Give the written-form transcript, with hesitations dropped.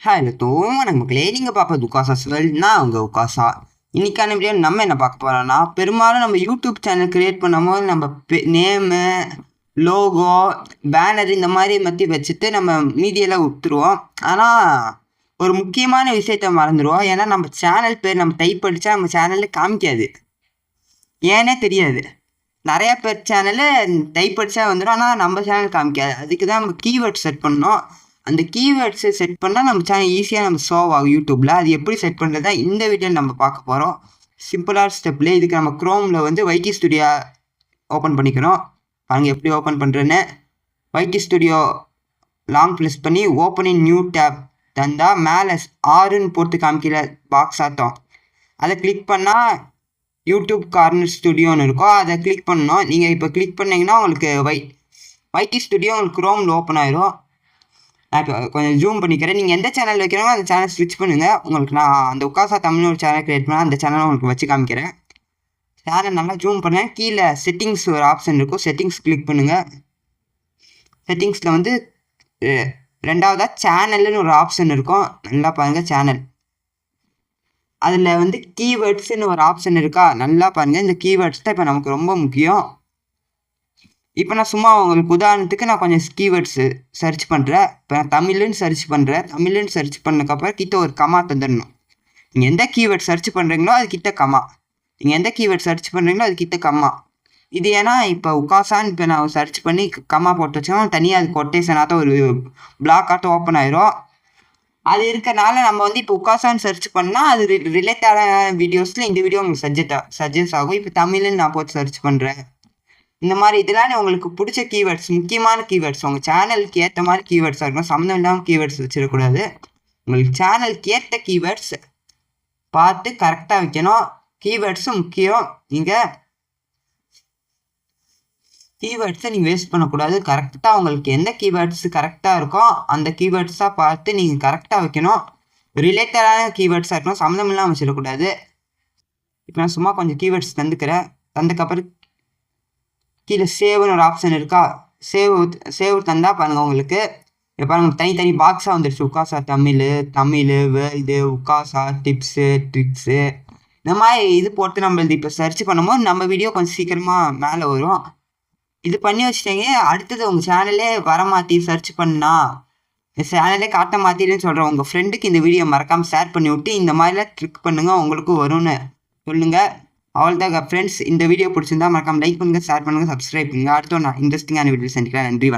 Hello வணக்கம் மக்களே, நீங்கள் பார்ப்பது உக்காசா வேர்ல்ட்னா அவங்க உக்காசா. இன்னைக்கான வீடியோ நம்ம என்ன பார்க்க போகிறோம்னா, பெரும்பாலும் நம்ம யூடியூப் சேனல் கிரியேட் பண்ணும்போது நம்ம நேமு, லோகோ, பேனர் இந்த மாதிரி பற்றி வச்சுட்டு நம்ம மீடியெல்லாம் விட்டுருவோம். ஆனால் ஒரு முக்கியமான விஷயத்த மறந்துடுவோம். ஏன்னா நம்ம சேனல் பேர் நம்ம டைப் அடித்தா நம்ம சேனலில் காமிக்காது, ஏன்னே தெரியாது. நிறையா பேர் சேனலு டைப் அடித்தா வந்துடும், ஆனால் நம்ம சேனல் காமிக்காது. அதுக்கு தான் நம்ம கீவேர்ட் செட் பண்ணோம். அந்த கீவேர்ட்ஸை செட் பண்ணால் நம்ம சேனல் ஈஸியாக நம்ம ஷோ ஆகும் யூடியூப்பில். அது எப்படி செட் பண்ணுறதா இந்த வீடியோவில் நம்ம பார்க்க போகிறோம். சிம்பிளான ஸ்டெப்பில் இதுக்கு நம்ம க்ரோமில் வந்து வைடி ஸ்டுடியோ ஓப்பன் பண்ணிக்கிறோம். பாருங்கள் எப்படி ஓப்பன் பண்ணுறேன்னு. வைடி ஸ்டுடியோ லாங் ப்ரெஸ் பண்ணி ஓப்பன் இன் நியூ டேப் தந்தால் மேலே 6ன்னு போட்டு காமிக்கிற பாக்ஸ் ஆட்டம் அதை கிளிக் பண்ணால் யூடியூப் கார்னர் ஸ்டுடியோன்னு இருக்கும். அதை கிளிக் பண்ணணும். நீங்கள் இப்போ கிளிக் பண்ணிங்கன்னா உங்களுக்கு வைடி ஸ்டுடியோ உங்களுக்கு க்ரோமில் ஓப்பன் ஆயிரும். நான் இப்போ கொஞ்சம் ஜூம் பண்ணிக்கிறேன். நீங்கள் எந்த சேனல் வைக்கிறோமோ அந்த சேனல் ஸ்விட்ச் பண்ணுங்கள். உங்களுக்கு நான் அந்த உக்காசா தமிழ்னு ஒரு சேனல் க்ரியேட் பண்ணால் அந்த சேனலை உங்களுக்கு வச்சு காமிக்கிறேன். சேனல் நல்லா ஜூம் பண்ணேன். கீழே செட்டிங்ஸ் ஒரு ஆப்ஷன் இருக்கும், செட்டிங்ஸ் கிளிக் பண்ணுங்கள். செட்டிங்ஸில் வந்து ரெண்டாவதாக சேனல்னு ஒரு ஆப்ஷன் இருக்கும், நல்லா பாருங்கள் சேனல். அதில் வந்து கீவேர்ட்ஸ்னு ஒரு ஆப்ஷன் இருக்கா, நல்லா பாருங்கள். இந்த கீவேர்ட்ஸ் தான் இப்போ நமக்கு ரொம்ப முக்கியம். இப்போ நான் சும்மா உங்களுக்கு உதாரணத்துக்கு நான் கொஞ்சம் கீவேர்ட்ஸு சர்ச் பண்ணுறேன். இப்போ நான் தமிழ்னு சர்ச் பண்ணுறேன். தமிழ்னு சர்ச் பண்ணதுக்கப்புறம் கிட்ட ஒரு கமா தந்துடணும். நீங்கள் எந்த கீவேர்ட் சர்ச் பண்ணுறீங்களோ அது கிட்ட கமா, நீங்கள் எந்த கீவேர்ட் சர்ச் பண்ணுறீங்களோ அது கிட்ட கமா. இது ஏன்னா இப்போ உக்காசான்னு இப்போ நான் சர்ச் பண்ணி கமா போட்டு வச்சோன்னா தனியாக அது கொட்டேஷனாகட்டும் ஒரு பிளாக் ஆட்டம் ஓப்பன் ஆயிரும். அது இருக்கனால நம்ம வந்து இப்போ உக்காசான்னு சர்ச் பண்ணால் அது ரிலேட்டடான வீடியோஸில் இந்த வீடியோ உங்களுக்கு சஜஸ்ட் ஆகும். இப்போ தமிழ்னு நான் போட்டு சர்ச் பண்ணுறேன். இந்த மாதிரி இதெல்லாம் உங்களுக்கு பிடிச்ச கீவேர்ட்ஸ், முக்கியமான கீவேர்ட்ஸ், உங்கள் சேனலுக்கு ஏற்ற மாதிரி கீவேர்ட்ஸாக இருக்கணும். சம்மந்தம் இல்லாமல் கீவேர்ட்ஸ் வச்சிடக்கூடாது. உங்களுக்கு சேனலுக்கு ஏற்ற கீவேர்ட்ஸ் பார்த்து கரெக்டாக வைக்கணும். கீவேர்ட்ஸும் முக்கியம். நீங்கள் கீவேர்ட்ஸை நீங்கள் வேஸ்ட் பண்ணக்கூடாது. கரெக்டாக உங்களுக்கு எந்த கீவேர்ட்ஸ் கரெக்டாக இருக்கோ அந்த கீவேர்ட்ஸாக பார்த்து நீங்கள் கரெக்டாக வைக்கணும். ரிலேட்டடான கீவேர்ட்ஸாக இருக்கணும், சம்மந்தம் இல்லாமல் வச்சிடக்கூடாது. இப்போ நான் சும்மா கொஞ்சம் கீவேர்ட்ஸ் தந்துக்கிறேன். தந்ததுக்கப்புறம் கீழே சேவ்னு ஒரு ஆப்ஷன் இருக்கா, சேவ் தந்தால் பாருங்கள் உங்களுக்கு இப்போ பாருங்கள் தனித்தனி பாக்ஸாக வந்துடுச்சு. உக்காசா தமிழ், இது உக்காசா டிப்ஸு, ட்ரிக்ஸு, இந்த மாதிரி இது போட்டு நம்ம இப்போ சர்ச் பண்ணும்போது நம்ம வீடியோ கொஞ்சம் சீக்கிரமாக மேலே வரும். இது பண்ணி வச்சுட்டீங்க. அடுத்தது உங்கள் சேனலே வர மாற்றி சர்ச் பண்ணால் சேனலே காட்ட மாற்றிடுன்னு சொல்கிறேன். உங்கள் ஃப்ரெண்டுக்கு இந்த வீடியோ மறக்காமல் ஷேர் பண்ணி விட்டு இந்த மாதிரிலாம் ட்ரிக் பண்ணுங்கள், உங்களுக்கும் வரும்னு சொல்லுங்கள். அவ்வளோதாங்க ஃப்ரெண்ட்ஸ். இந்த வீடியோ பிடிச்சிருந்தா மறக்காம லைக் பண்ணுங்கள், ஷேர் பண்ணுங்கள், சப்ஸ்கிரைப் பண்ணுங்கள். அடுத்த நான் இன்ட்ரெஸ்டிங்கான வீடியோ சந்திக்கிறேன். நன்றி, வணக்கம்.